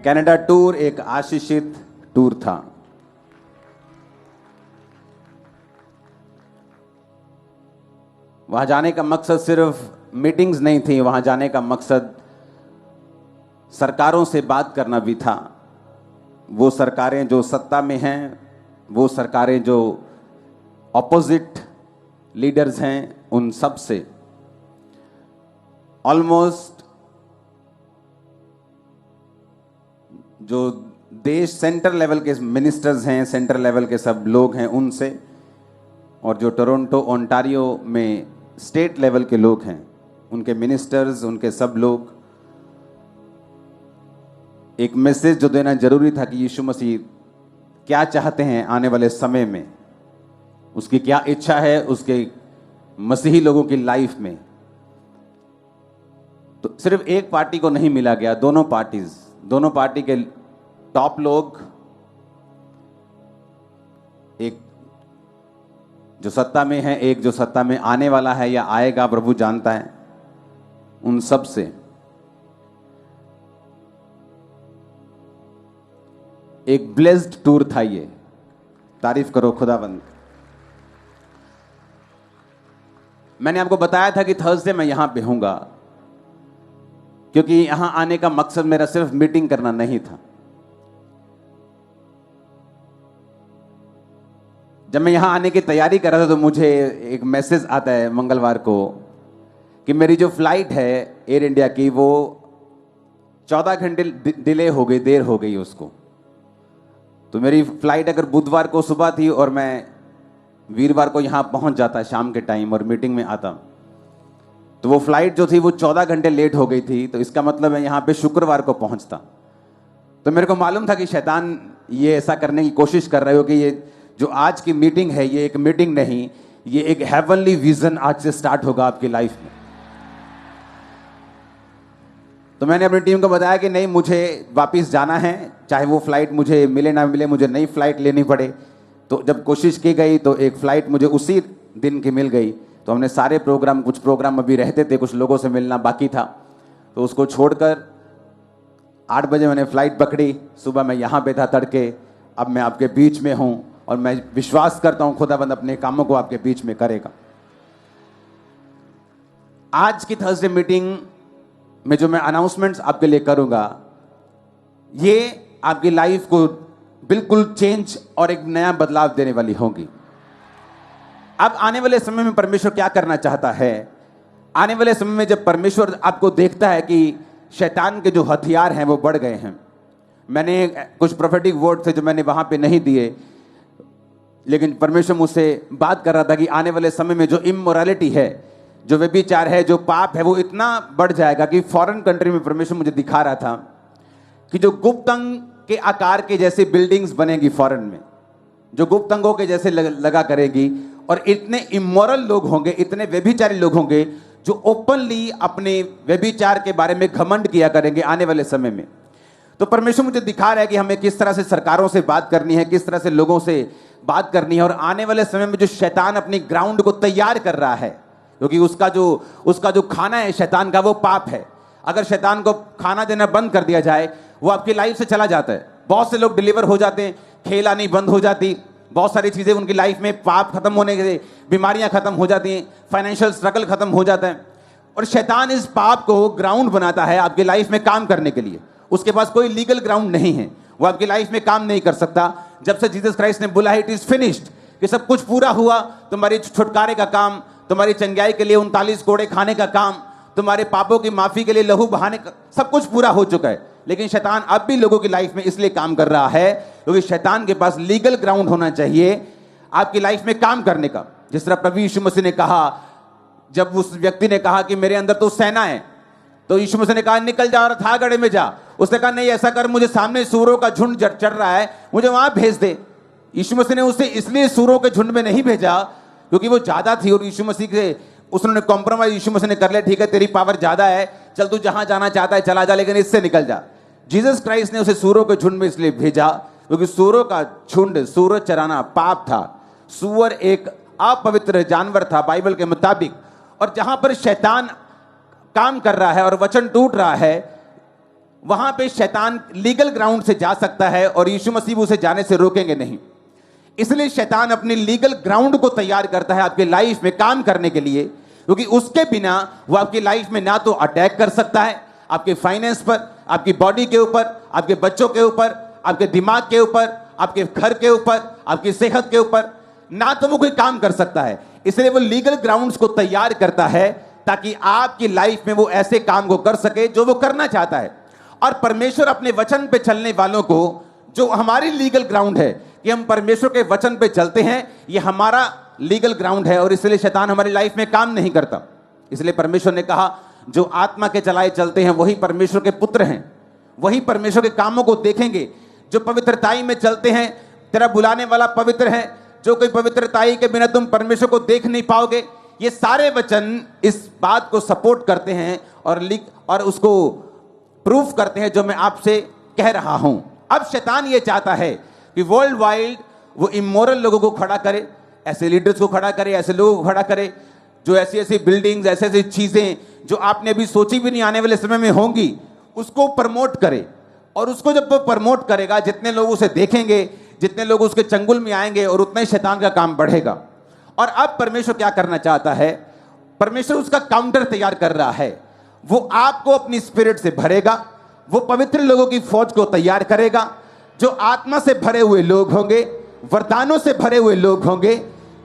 Canada tour एक आशीषित tour था। वहां जाने का मकसद सिर्फ मीटिंग्स नहीं थी, वहां जाने का मकसद सरकारों से बात करना भी था। वो सरकारें जो सत्ता में हैं, वो सरकारें जो ऑपोजिट लीडर्स हैं, उन सब से ऑलमोस्ट जो देश सेंटर लेवल के मिनिस्टर्स हैं, सेंटर लेवल के सब लोग हैं, उनसे, और जो टोरंटो ओंटारियो में स्टेट लेवल के लोग हैं, उनके मिनिस्टर्स, उनके सब लोग, एक मैसेज जो देना जरूरी था कि यीशु मसीह क्या चाहते हैं आने वाले समय में, उसकी क्या इच्छा है उसके मसीही लोगों की लाइफ में। तो सिर्फ एक पार्टी को नहीं मिला गया, दोनों पार्टी के टॉप लोग, एक जो सत्ता में है, एक जो सत्ता में आने वाला है या आएगा, प्रभु जानता है, उन सब से एक ब्लेस्ड टूर था ये। तारीफ करो खुदावंद। मैंने आपको बताया था कि थर्सडे मैं यहां पे हूंगा, क्योंकि यहां आने का मकसद मेरा सिर्फ मीटिंग करना नहीं था। जब मैं यहां आने की तैयारी कर रहा था तो मुझे एक मैसेज आता है मंगलवार को कि मेरी जो फ्लाइट है एयर इंडिया की, वो 14 घंटे डिले हो गई, देर हो गई उसको। तो मेरी फ्लाइट अगर बुधवार को सुबह थी और मैं वीरवार को यहां पहुंच जाता शाम के टाइम और मीटिंग में आता, तो वो फ्लाइट जो थी वो 14 घंटे लेट हो गई थी। तो इसका मतलब है यहां पे शुक्रवार को पहुंचता। तो मेरे को मालूम था कि शैतान ये ऐसा करने की कोशिश कर रहे हो कि ये जो आज की मीटिंग है, ये एक मीटिंग नहीं, ये एक हेवनली विजन आज से स्टार्ट होगा आपकी लाइफ में। तो मैंने अपनी टीम को बताया कि नहीं, मुझे वापस जाना है, चाहे वो फ्लाइट मुझे मिले ना मिले, मुझे नई फ्लाइट लेनी पड़े। तो जब कोशिश की गई तो एक फ्लाइट मुझे उसी दिन की मिल गई। तो हमने सारे प्रोग्राम, कुछ प्रोग्राम अभी रहते थे, कुछ लोगों से मिलना बाकी था, तो उसको छोड़कर 8 बजे मैंने फ्लाइट पकड़ी। सुबह मैं यहाँ पे था तड़के, अब मैं आपके बीच में हूँ और मैं विश्वास करता हूँ खुदाबंद अपने कामों को आपके बीच में करेगा। आज की थर्सडे मीटिंग में जो मैं अनाउंसमेंट्स आपके लिए करूंगा, ये आपकी लाइफ को बिल्कुल चेंज और एक नया बदलाव देने वाली होगी। अब आने वाले समय में परमेश्वर क्या करना चाहता है, आने वाले समय में जब परमेश्वर आपको देखता है कि शैतान के जो हथियार हैं वो बढ़ गए हैं। मैंने कुछ प्रोफेटिक वर्ड थे जो मैंने वहां पे नहीं दिए, लेकिन परमेश्वर मुझसे बात कर रहा था कि आने वाले समय में जो इमोरालिटी है, जो व्यभिचार है, जो पाप है, वो इतना बढ़ जाएगा कि फॉरेन कंट्री में परमेश्वर मुझे दिखा रहा था कि जो गुप्त अंग के आकार के जैसे बिल्डिंग्स बनेगी फॉरेन में, जो गुप्त अंगों के जैसे लगा करेगी, और इतने इमोरल लोग होंगे, इतने व्यभिचारी लोग होंगे जो ओपनली अपने व्यभिचार के बारे में घमंड किया करेंगे आने वाले समय में। तो परमेश्वर मुझे दिखा रहा है कि हमें किस तरह से सरकारों से बात करनी है, किस तरह से लोगों से बात करनी है। और आने वाले समय में जो शैतान अपनी ग्राउंड को तैयार कर रहा है, क्योंकि उसका जो खाना है शैतान का, वो पाप है। अगर शैतान को खाना देना बंद कर दिया जाए, वो आपकी लाइफ से चला जाता है। बहुत से लोग डिलीवर हो जाते हैं, खेल आनी बंद हो जाती, बहुत सारी चीजें उनकी लाइफ में, पाप खत्म होने से बीमारियां खत्म हो जाती हैं, फाइनेंशियल स्ट्रगल खत्म हो जाता है। और शैतान इस पाप को ग्राउंड बनाता है आपकी लाइफ में काम करने के लिए। उसके पास कोई लीगल ग्राउंड नहीं है, वो आपकी लाइफ में काम नहीं कर सकता। जब से जीसस क्राइस्ट ने बोला है इट इज फिनिश्ड, कि सब कुछ पूरा हुआ, तुम्हारी छुटकारे का काम, तुम्हारी चंगाई के लिए 39 कोड़े खाने का काम, तुम्हारे पापों की माफी के लिए लहू बहाने का, सब कुछ पूरा हो चुका है। लेकिन शैतान अब भी लोगों की लाइफ में इसलिए काम कर रहा है क्योंकि शैतान के पास लीगल ग्राउंड होना चाहिए आपकी लाइफ में काम करने का। जिस तरह प्रभु यीशु मसीह ने कहा, जब उस व्यक्ति ने कहा कि मेरे अंदर तो सेना है, तो यीशु मसीह ने कहा निकल जा और थागड़े में जा। उसने कहा नहीं, ऐसा कर, मुझे सामने सूरों का झुंड चढ़ रहा है, मुझे वहां भेज दे। यीशु मसीह ने उसे इसलिए सूरों के झुंड में नहीं भेजा क्योंकि वो ज्यादा थी, और यीशु मसीह से उसने कॉम्प्रोमाइज यीशु मसीह ने कर लिया, ठीक है तेरी पावर ज्यादा है, चल तू जहां जाना चाहता है चला जा, लेकिन इससे निकल जा। जीसस क्राइस्ट ने उसे सूरों के झुंड में इसलिए भेजा क्योंकि सूरों का झुंड, सूअर चराना पाप था। सूअर एक अपवित्र जानवर था बाइबल के मुताबिक। और जहां पर शैतान काम कर रहा है और वचन टूट रहा है, वहां पे शैतान लीगल ग्राउंड से जा सकता है और यीशु मसीह उसे जाने से रोकेंगे नहीं। इसलिए शैतान अपनी लीगल ग्राउंड को तैयार करता है आपके लाइफ में काम करने के लिए, क्योंकि उसके बिना वो आपकी लाइफ में ना तो अटैक कर सकता है आपके फाइनेंस पर, आपकी बॉडी के ऊपर, आपके बच्चों के ऊपर, आपके दिमाग के ऊपर, आपके घर के ऊपर, आपकी सेहत के ऊपर, ना तो वो कोई काम कर सकता है। इसलिए वो लीगल ग्राउंड्स को तैयार करता है ताकि आपकी लाइफ में वो ऐसे काम को कर सके जो वो करना चाहता है। और परमेश्वर अपने वचन पे चलने वालों को, जो हमारी लीगल ग्राउंड है कि हम परमेश्वर के वचन पे चलते हैं, ये हमारा लीगल ग्राउंड है और इसलिए शैतान हमारी लाइफ में काम नहीं करता। इसलिए परमेश्वर ने कहा जो आत्मा के चलाए चलते हैं वही परमेश्वर के पुत्र हैं, वही परमेश्वर के कामों को देखेंगे। जो पवित्रताई में चलते हैं, तेरा बुलाने वाला पवित्र है, जो कोई पवित्रताई के बिना तुम परमेश्वर को देख नहीं पाओगे। ये सारे वचन इस बात को सपोर्ट करते हैं और उसको प्रूफ करते हैं जो मैं आपसे कह रहा हूं। अब शैतान ये चाहता है कि वर्ल्ड वाइड वो इमोरल लोगों को खड़ा करे, ऐसे लीडर्स को खड़ा करे, ऐसे लोगों को खड़ा करे जो ऐसी ऐसी बिल्डिंग्स, ऐसी ऐसी चीजें जो आपने अभी सोची भी नहीं आने वाले समय में होंगी, उसको प्रमोट करे। और उसको जब वो प्रमोट करेगा, जितने लोग उसे देखेंगे, जितने लोग उसके चंगुल में आएंगे, और उतना ही शैतान का काम बढ़ेगा। और अब परमेश्वर क्या करना चाहता है? परमेश्वर उसका काउंटर तैयार कर रहा है। वो आपको अपनी स्पिरिट से भरेगा, वो पवित्र लोगों की फौज को तैयार करेगा, जो आत्मा से भरे हुए लोग होंगे, वरदानों से भरे हुए लोग होंगे,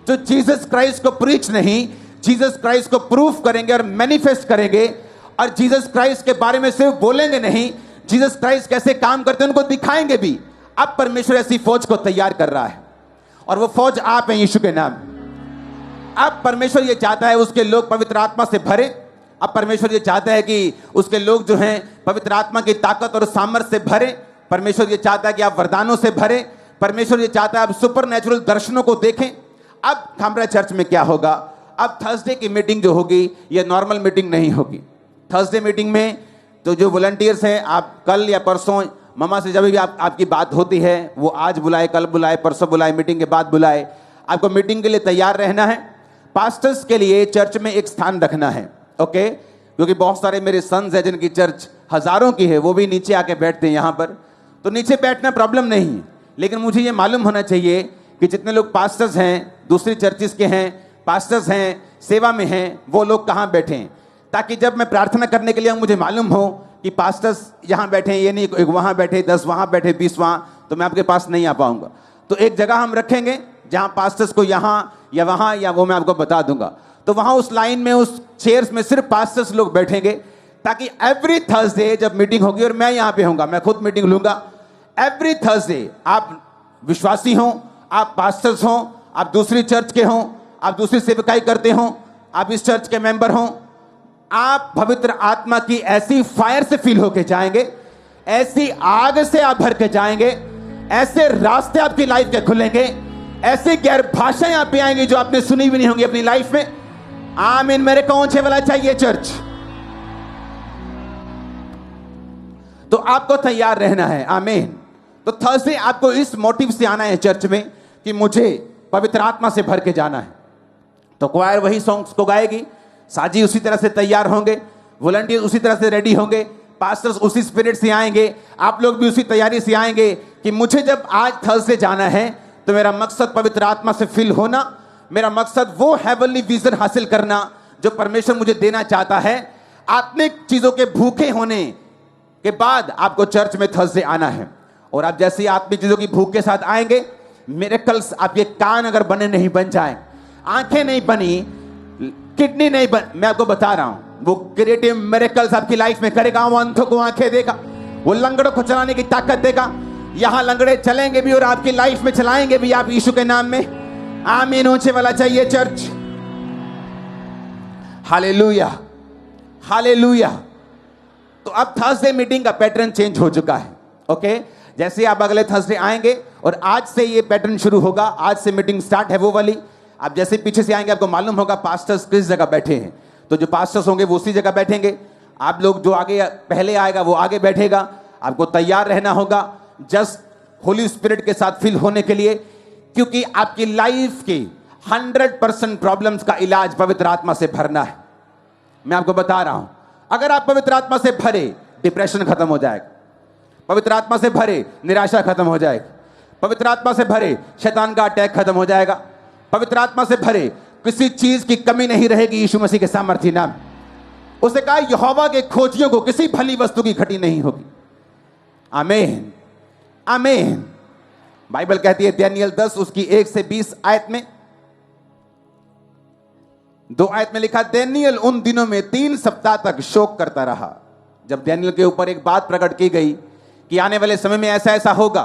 जो जीसस क्राइस्ट को प्रीच नहीं, जीसस क्राइस्ट को प्रूफ करेंगे और मैनिफेस्ट करेंगे, और जीसस क्राइस्ट के बारे में सिर्फ बोलेंगे नहीं, जीसस क्राइस्ट कैसे काम करते हैं उनको दिखाएंगे भी। अब परमेश्वर ऐसी फौज को तैयार कर रहा है और वो फौज आप हैं यीशु के नाम। अब परमेश्वर ये चाहता है उसके लोग पवित्र आत्मा से भरे। अब परमेश्वर ये चाहता है कि उसके लोग जो हैं पवित्र आत्मा की ताकत और सामर्थ से भरे। परमेश्वर ये चाहता है कि आप वरदानों से भरे। परमेश्वर ये चाहता है आप सुपर नेचुरल दर्शनों को देखें। अब हमारे चर्च में क्या होगा? अब थर्सडे की मीटिंग जो होगी ये नॉर्मल मीटिंग नहीं होगी। थर्सडे मीटिंग में तो जो वॉलंटियर्स हैं, आप कल या परसों ममा से जब भी आपकी बात होती है, वो आज बुलाए, कल बुलाए, परसों बुलाए, मीटिंग के बाद बुलाए, आपको मीटिंग के लिए तैयार रहना है। पास्टर्स के लिए चर्च में एक स्थान रखना है, ओके? क्योंकि बहुत सारे मेरे सन्स हैं जिनकी चर्च हजारों की है, वो भी नीचे आके बैठते हैं यहाँ पर। तो नीचे बैठना प्रॉब्लम नहीं है, लेकिन मुझे ये मालूम होना चाहिए कि जितने लोग पास्टर्स हैं, दूसरी चर्चिस के हैं, पास्टर्स हैं, सेवा में हैं, वो लोग कहाँ बैठे हैं, ताकि जब मैं प्रार्थना करने के लिए मुझे मालूम हो कि पास्टर्स यहाँ बैठे हैं, ये नहीं एक वहाँ बैठे, 10 वहाँ बैठे, 20 वहाँ, तो मैं आपके पास नहीं आ पाऊंगा। तो एक जगह हम रखेंगे जहाँ पास्टर्स को यहाँ या वहाँ, या वो मैं आपको बता दूंगा। तो वहाँ उस लाइन में, उस चेयर्स में सिर्फ पास्टर्स लोग बैठेंगे, ताकि एवरी थर्सडे जब मीटिंग होगी, और मैं यहाँ पे होऊंगा, मैं खुद मीटिंग लूंगा एवरी थर्सडे, आप विश्वासी हों, आप पास्टर्स हों, आप दूसरी चर्च के हों, आप दूसरी सेवकाई करते हों, आप इस चर्च के मेंबर हों, आप पवित्र आत्मा की ऐसी फायर से फील होके जाएंगे, ऐसी आग से आप भर के जाएंगे, ऐसे रास्ते आपकी लाइफ के खुलेंगे, ऐसी गैर भाषाएं आप पे आएंगी जो आपने सुनी भी नहीं होंगी अपनी लाइफ में। आमीन। मेरे को ऊंचे वाला चाहिए चर्च। तो आपको तैयार रहना है। आमीन। तो थर्सडे आपको इस मोटिव से आना है चर्च में कि मुझे पवित्र आत्मा से भर के जाना है। तो क्वायर वही सॉन्ग्स को गाएगी, साजी उसी तरह से तैयार होंगे, वॉलंटियर उसी तरह से रेडी होंगे, पास्टर्स उसी स्पिरिट से आएंगे, आप लोग भी उसी तैयारी से आएंगे कि मुझे जब आज थर्सडे जाना है तो मेरा मकसद पवित्र आत्मा से फिल होना, मेरा मकसद वो हेवनली विजन हासिल करना जो परमेश्वर मुझे देना चाहता है। आत्मिक चीजों के भूखे होने के बाद आपको चर्च में थर्सडे आना है। और आप जैसे ही आत्मिक चीजों की भूख के साथ आएंगे, मिरेकल्स, आपके कान अगर बने नहीं बन जाए, आंखें नहीं बनी, किडनी नहीं बन, मैं आपको बता रहा हूं, वो क्रिएटिव मिरेकल्स आपकी लाइफ में करेगा। वो अंधों को आंखें देगा, वो लंगड़ों को चलाने की ताकत देगा। यहां लंगड़े चलेंगे भी और आपकी लाइफ में चलाएंगे भी आप यीशु के नाम में। आमीन। ऊंचे वाला चाहिए चर्च। Hallelujah, hallelujah. तो अब थर्सडे मीटिंग का पैटर्न चेंज हो चुका है, ओके? जैसे आप अगले थर्सडे आएंगे और आज से ये पैटर्न शुरू होगा, आज से मीटिंग स्टार्ट है वो वाली। आप जैसे पीछे से आएंगे आपको मालूम होगा पास्टर्स किस जगह बैठे हैं, तो जो पास्टर्स होंगे वो उसी जगह बैठेंगे। आप लोग जो आगे पहले आएगा वो आगे बैठेगा। आपको तैयार रहना होगा जस्ट होली स्पिरिट के साथ फिल होने के लिए, क्योंकि आपकी लाइफ की 100% प्रॉब्लम्स का इलाज पवित्र आत्मा से भरना है। मैं आपको बता रहा हूं, अगर आप पवित्र आत्मा से भरे, डिप्रेशन खत्म हो जाएगा। पवित्र आत्मा से भरे निराशा खत्म हो जाएगी। पवित्र आत्मा से भरे शैतान का अटैक खत्म हो जाएगा। पवित्र आत्मा से भरे किसी चीज की कमी नहीं रहेगी यीशु मसीह के सामर्थ्य नाम। उसने कहा यहोवा के खोजियों को किसी भली वस्तु की घटी नहीं होगी। आमीन, आमीन। बाइबल कहती है दानियेल 10 उसकी 1 से 20 आयत में, 2 आयत में लिखा, दानियेल उन दिनों में 3 सप्ताह तक शोक करता रहा। जब दानियेल के ऊपर एक बात प्रकट की गई कि आने वाले समय में ऐसा ऐसा होगा,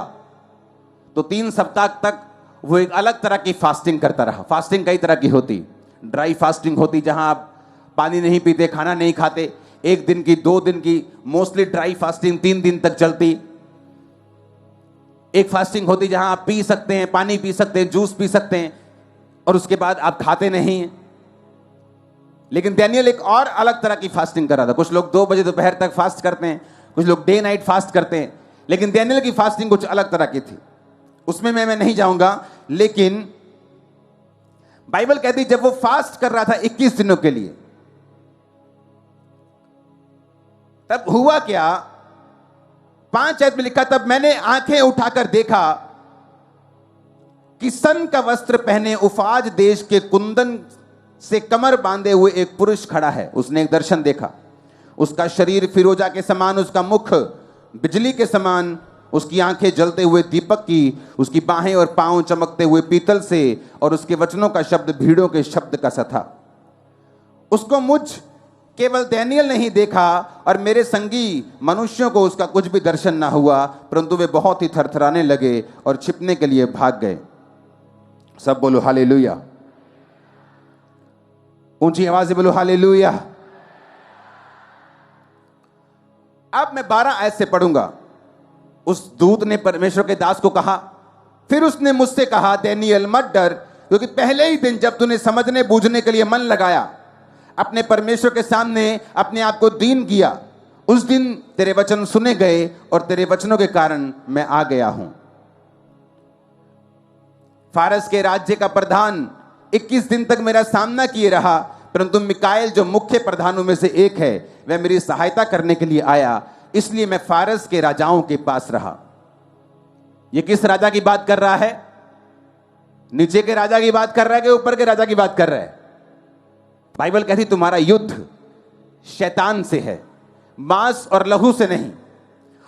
तो 3 सप्ताह तक वो एक अलग तरह की फास्टिंग करता रहा। फास्टिंग कई तरह की होती, ड्राई फास्टिंग होती जहां आप पानी नहीं पीते, खाना नहीं खाते, 1 दिन की, 2 दिन की, मोस्टली ड्राई फास्टिंग 3 दिन तक चलती। एक फास्टिंग होती जहां आप पी सकते हैं, पानी पी सकते हैं, जूस पी सकते हैं और उसके बाद आप खाते नहीं हैं। लेकिन दानियेल एक और अलग तरह की फास्टिंग कर रहा था। कुछ लोग 2 बजे दोपहर तक फास्ट करते हैं, कुछ लोग डे नाइट फास्ट करते हैं, लेकिन दानियेल की फास्टिंग कुछ अलग तरह की थी। उसमें मैं नहीं जाऊंगा, लेकिन बाइबल कहती जब वो फास्ट कर रहा था 21 दिनों के लिए, तब हुआ क्या, 5 आयत में लिखा, तब मैंने आंखें उठाकर देखा कि सन का वस्त्र पहने उफाज देश के कुंदन से कमर बांधे हुए एक पुरुष खड़ा है। उसने एक दर्शन देखा। उसका शरीर फिरोजा के समान, उसका मुख बिजली के समान, उसकी आंखें जलते हुए दीपक की, उसकी बाहें और पांव चमकते हुए पीतल से, और उसके वचनों का शब्द भीड़ों के शब्द का सा था। उसको मुझ केवल दानियेल नहीं देखा और मेरे संगी मनुष्यों को उसका कुछ भी दर्शन ना हुआ, परंतु वे बहुत ही थरथराने लगे और छिपने के लिए भाग गए। सब बोलो हालेलुया, ऊंची आवाज से बोलो हालेलुया। अब मैं 12 आयत से पढ़ूंगा। उस दूत ने परमेश्वर के दास को कहा, फिर उसने मुझसे कहा, दानियेल मत डर, क्योंकि पहले ही दिन जब तूने समझने बूझने के लिए मन लगाया, अपने परमेश्वर के सामने अपने आप को दीन किया, उस दिन तेरे वचन सुने गए और तेरे वचनों के कारण मैं आ गया हूं। फारस के राज्य का प्रधान 21 दिन तक मेरा सामना किए रहा, परंतु मिकाएल जो मुख्य प्रधानों में से एक है, वह मेरी सहायता करने के लिए आया, इसलिए मैं फारस के राजाओं के पास रहा। यह किस राजा की बात कर रहा है? नीचे के राजा की बात कर रहा है कि ऊपर के राजा की बात कर रहा है? बाइबल कहती तुम्हारा युद्ध शैतान से है, मांस और लहू से नहीं।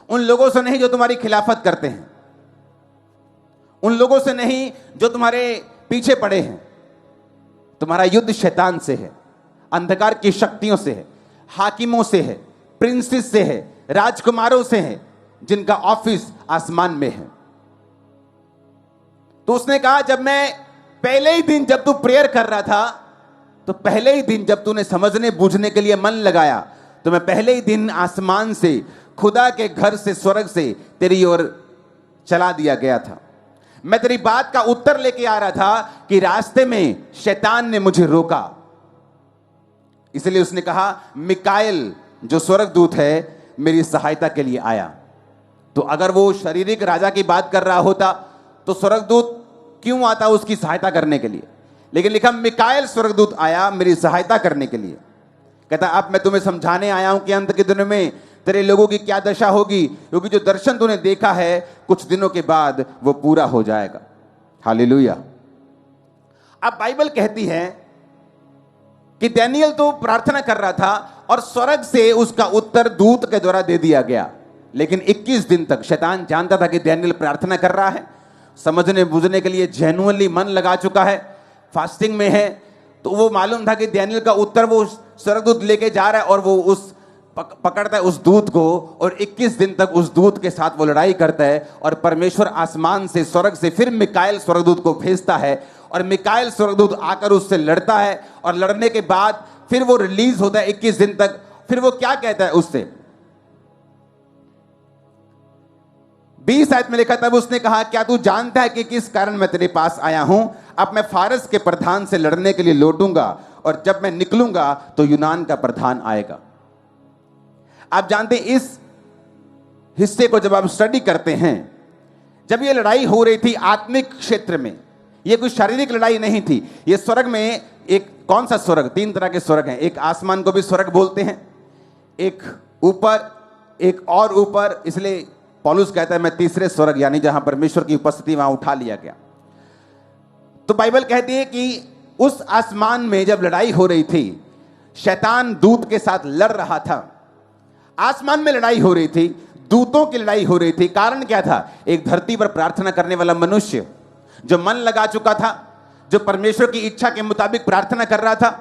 उन लोगों से नहीं जो तुम्हारी खिलाफत करते हैं, उन लोगों से नहीं जो तुम्हारे पीछे पड़े हैं। तुम्हारा युद्ध शैतान से है, अंधकार की शक्तियों से है, हाकिमों से है, प्रिंसेस से है, राजकुमारों से है, जिनका ऑफिस आसमान में है। तो उसने कहा जब मैं पहले ही दिन जब तू प्रेयर कर रहा था, तो पहले ही दिन जब तूने समझने बूझने के लिए मन लगाया, तो मैं पहले ही दिन आसमान से, खुदा के घर से, स्वर्ग से तेरी ओर चला दिया गया था। मैं तेरी बात का उत्तर लेके आ रहा था कि रास्ते में शैतान ने मुझे रोका। इसलिए उसने कहा मिकाएल जो स्वर्गदूत है मेरी सहायता के लिए आया। तो अगर वो शारीरिक राजा की बात कर रहा होता तो स्वर्गदूत क्यों आता उसकी सहायता करने के लिए? लेकिन लिखा मिकाएल स्वर्गदूत आया मेरी सहायता करने के लिए। कहता अब मैं तुम्हें समझाने आया हूं कि अंत के दिनों में तेरे लोगों की क्या दशा होगी, क्योंकि जो दर्शन तूने देखा है कुछ दिनों के बाद वो पूरा हो जाएगा। हालेलुया। अब बाइबल कहती है कि दानियेल तो प्रार्थना कर रहा था और स्वर्ग से उसका उत्तर दूत के द्वारा दे दिया गया। लेकिन 21 दिन तक शैतान जानता था कि दानियेल प्रार्थना कर रहा है, समझने बुझने के लिए जेन्युइनली मन लगा चुका है, फास्टिंग में है। तो वो मालूम था कि दानियेल का उत्तर वो स्वर्गदूत लेके जा रहा है और वो उस पकड़ता है उस दूत को और 21 दिन तक उस दूत के साथ वो लड़ाई करता है। और परमेश्वर आसमान से, स्वर्ग से फिर मिकाएल स्वर्गदूत को भेजता है और मिकाएल स्वर्गदूत आकर उससे लड़ता है और लड़ने के बाद फिर वो रिलीज होता है 21 दिन तक। फिर वो क्या कहता है उससे, 20 आयत में लिखा, तब उसने कहा क्या तू जानता है कि किस कारण मैं तेरे पास आया हूं? अब मैं फारस के प्रधान से लड़ने के लिए लौटूंगा और जब मैं निकलूंगा तो यूनान का प्रधान आएगा। आप जानते हैं इस हिस्से को जब आप स्टडी करते हैं, जब ये लड़ाई हो रही थी आत्मिक क्षेत्र में, ये कोई शारीरिक लड़ाई नहीं थी। ये स्वर्ग में एक कौन सा स्वर्ग? 3 तरह के स्वर्ग हैं। एक आसमान को भी स्वर्ग बोलते हैं, एक ऊपर, एक और ऊपर, इसलिए पौलुस कहता है मैं तीसरे स्वर्ग यानी जहां परमेश्वर की उपस्थिति वहां उठा लिया गया। तो बाइबल कहती है कि उस आसमान में जब लड़ाई हो रही थी, शैतान दूत के साथ लड़ रहा था। आसमान में लड़ाई हो रही थी, दूतों की लड़ाई हो रही थी। कारण क्या था? एक धरती पर प्रार्थना करने वाला मनुष्य जो मन लगा चुका था, जो परमेश्वर की इच्छा के मुताबिक प्रार्थना कर रहा था,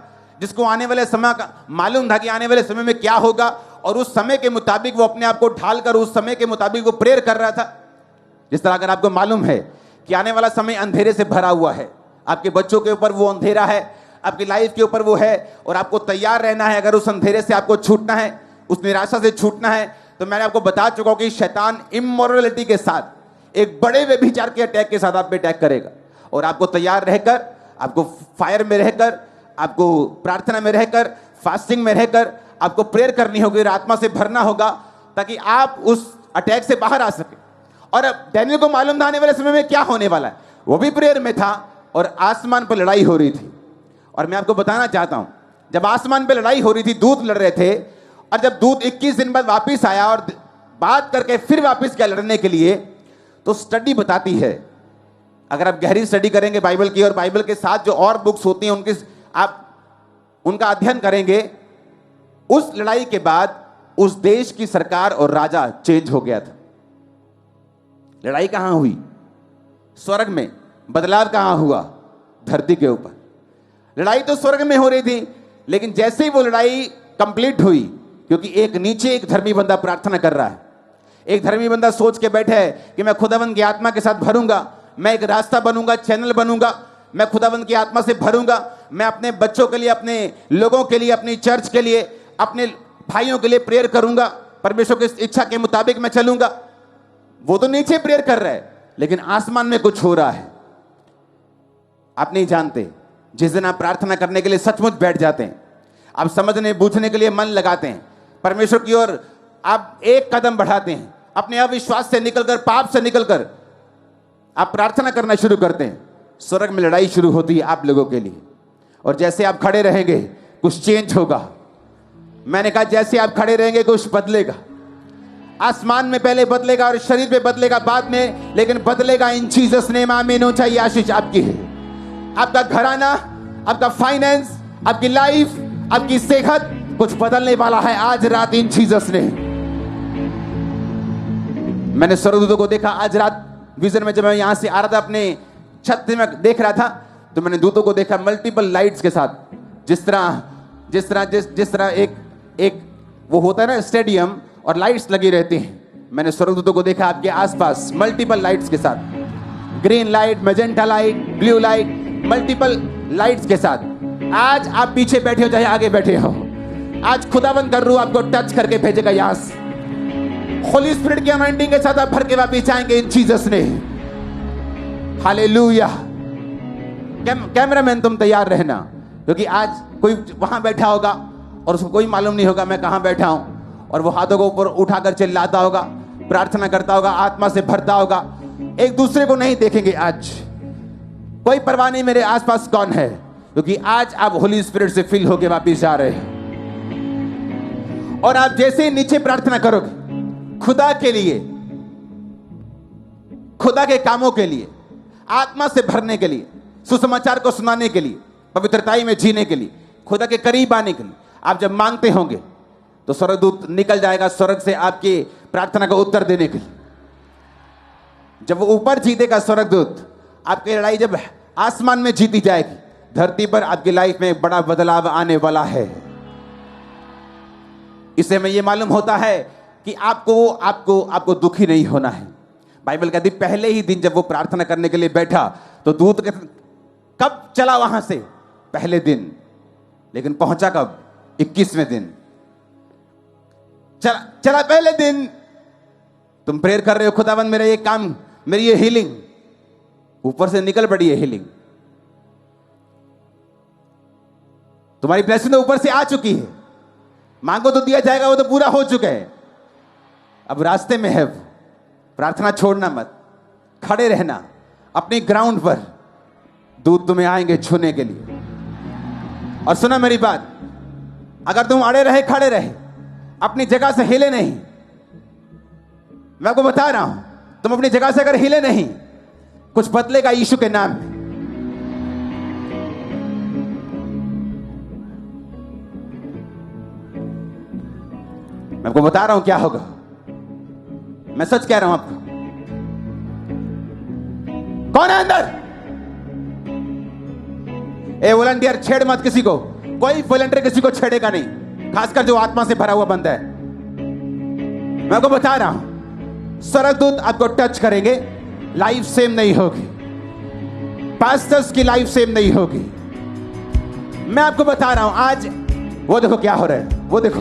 जिसको आने वाले समय का मालूम था कि आने वाले समय में क्या होगा, और उस समय के मुताबिक वो अपने आप को ढालकर उस समय के मुताबिक वो प्रेयर कर रहा था। जिस तरह अगर आपको मालूम है कि आने वाला समय अंधेरे से भरा हुआ है, आपके बच्चों के ऊपर वो अंधेरा है, आपकी लाइफ के ऊपर वो है, और आपको तैयार रहना है। अगर उस अंधेरे से आपको छूटना है, उस निराशा से छूटना है, तो मैंने आपको बता चुका हूं कि शैतान इमोरलिटी के साथ, एक बड़े व्यभिचार के अटैक के साथ आप पे अटैक करेगा। और आपको तैयार रहकर, आपको फायर में रहकर, आपको प्रार्थना में रहकर, फास्टिंग में रहकर आपको प्रेयर करनी होगी और आत्मा से भरना होगा, ताकि आप उस अटैक से बाहर आ सके। और अब डैनियल को मालूम था आने वाले समय में क्या होने वाला है। वो भी प्रेयर में था और आसमान पर लड़ाई हो रही थी। और मैं आपको बताना चाहता हूं, जब आसमान पर लड़ाई हो रही थी, दूत लड़ रहे थे, और जब दूत 21 दिन बाद वापिस आया और बात करके फिर वापिस गया लड़ने के लिए, तो स्टडी बताती है, अगर आप गहरी स्टडी करेंगे बाइबल की, और बाइबल के साथ जो और बुक्स होती हैं उनकी आप उनका अध्ययन करेंगे, उस लड़ाई के बाद उस देश की सरकार और राजा चेंज हो गया था। लड़ाई कहां हुई? स्वर्ग में। बदलाव कहां हुआ? धरती के ऊपर। लड़ाई तो स्वर्ग में हो रही थी, लेकिन जैसे ही वो लड़ाई कंप्लीट हुई, क्योंकि एक नीचे एक धर्मी बंदा प्रार्थना कर रहा है, एक धर्मी बंदा सोच के बैठा है कि मैं खुदावंद की आत्मा के साथ भरूंगा, मैं एक रास्ता बनूंगा, चैनल बनूंगा, मैं खुदावंद की आत्मा से भरूंगा, मैं अपने बच्चों के लिए, अपने लोगों के लिए, अपनी चर्च के लिए, अपने भाइयों के लिए प्रेयर करूंगा, परमेश्वर की इच्छा के मुताबिक मैं चलूंगा। वो तो नीचे प्रेयर कर रहा है, लेकिन आसमान में कुछ हो रहा है। आप नहीं जानते, जिस दिन आप प्रार्थना करने के लिए सचमुच बैठ जाते हैं, आप समझने बूझने के लिए मन लगाते हैं, परमेश्वर की ओर आप एक कदम बढ़ाते हैं, अपने अविश्वास से निकलकर, पाप से निकलकर आप प्रार्थना करना शुरू करते हैं, स्वर्ग में लड़ाई शुरू होती है आप लोगों के लिए। और जैसे आप खड़े रहेंगे कुछ चेंज होगा। मैंने कहा जैसे आप खड़े रहेंगे कुछ बदलेगा। आसमान में पहले बदलेगा और शरीर पे बदलेगा बाद में, लेकिन बदलेगा इन जीसस नेम। आमीन। ऊंचाई आशीष आपकी है, आपका घराना, आपका फाइनेंस, आपकी लाइफ, आपकी सेहत, कुछ बदलने वाला है आज रात इन जीसस ने। मैंने स्वर्गदूतों को देखा आज रात विजन में, जब मैं यहां से आ रहा था अपने छत से मैं देख रहा था, तो मैंने दूतों को देखा मल्टीपल लाइट्स के साथ। जिस तरह एक वो होता है ना स्टेडियम, और लाइट्स लगी रहती हैं, मैंने स्वर्गदूतों को देखा आपके आसपास मल्टीपल लाइट्स के साथ, green light, magenta light, blue light, multiple lights के साथ। आज आप पीछे बैठे हो चाहे आगे बैठे हो, आज खुदावंद कर रू आपको टच करके भेजेगा यहां से। होली स्पिरिट की अनॉइंटिंग के साथ आप भर के वापिस आएंगे इन जीसस ने। हालेलुया। कैमरामैन तुम तैयार रहना, क्योंकि आज कोई वहां बैठा होगा और उसको कोई मालूम नहीं होगा मैं कहां बैठा हूं, और वो हाथों को ऊपर उठाकर चिल्लाता होगा, प्रार्थना करता होगा, आत्मा से भरता होगा। एक दूसरे को नहीं देखेंगे आज, कोई परवाह नहीं मेरे आसपास कौन है, क्योंकि आज आप होली स्पिरिट से फिल होके वापिस आ रहे हैं। और आप जैसे ही नीचे प्रार्थना करोगे खुदा के लिए, खुदा के कामों के लिए, आत्मा से भरने के लिए, सुसमाचार को सुनाने के लिए, पवित्रताई में जीने के लिए, खुदा के करीब आने के लिए, आप जब मांगते होंगे तो स्वर्गदूत निकल जाएगा स्वर्ग से आपकी प्रार्थना का उत्तर देने के लिए। जब वो ऊपर जीतेगा स्वर्गदूत, आपकी लड़ाई जब आसमान में जीती जाएगी, धरती पर आपकी लाइफ में बड़ा बदलाव आने वाला है। इससे हमें यह मालूम होता है कि आपको दुखी नहीं होना है। बाइबल कहती पहले ही दिन जब वो प्रार्थना करने के लिए बैठा तो दूत कब चला वहां से? पहले दिन। लेकिन पहुंचा कब? 21वें दिन। चला पहले दिन। तुम प्रेयर कर रहे हो, खुदावंद मेरा ये काम, मेरी ये हीलिंग, ऊपर से निकल पड़ी है हीलिंग, तुम्हारी ब्लेसिंग तो ऊपर से आ चुकी है, मांगो तो दिया जाएगा, वो तो पूरा हो चुका है, अब रास्ते में है। प्रार्थना छोड़ना मत, खड़े रहना अपनी ग्राउंड पर, दूत तुम्हें आएंगे छूने के लिए। और सुना मेरी बात, अगर तुम अड़े रहे, खड़े रहे, अपनी जगह से हिले नहीं, मैं आपको बता रहा हूं, तुम अपनी जगह से अगर हिले नहीं, कुछ बदलेगा यीशु के नाम में। मैं आपको बता रहा हूं क्या होगा, मैं सच कह रहा हूं आपको। कौन है अंदर? ए वॉलंटियर, छेड़ मत किसी को। कोई वॉलंटियर किसी को छेड़ेगा नहीं, खासकर जो आत्मा से भरा हुआ बंदा है। मैं आपको बता रहा हूं, स्वर्गदूत आपको टच करेंगे, लाइफ सेम नहीं होगी। पास्टर्स की लाइफ सेम नहीं होगी। मैं आपको बता रहा हूं आज, वो देखो क्या हो रहा है, वो देखो।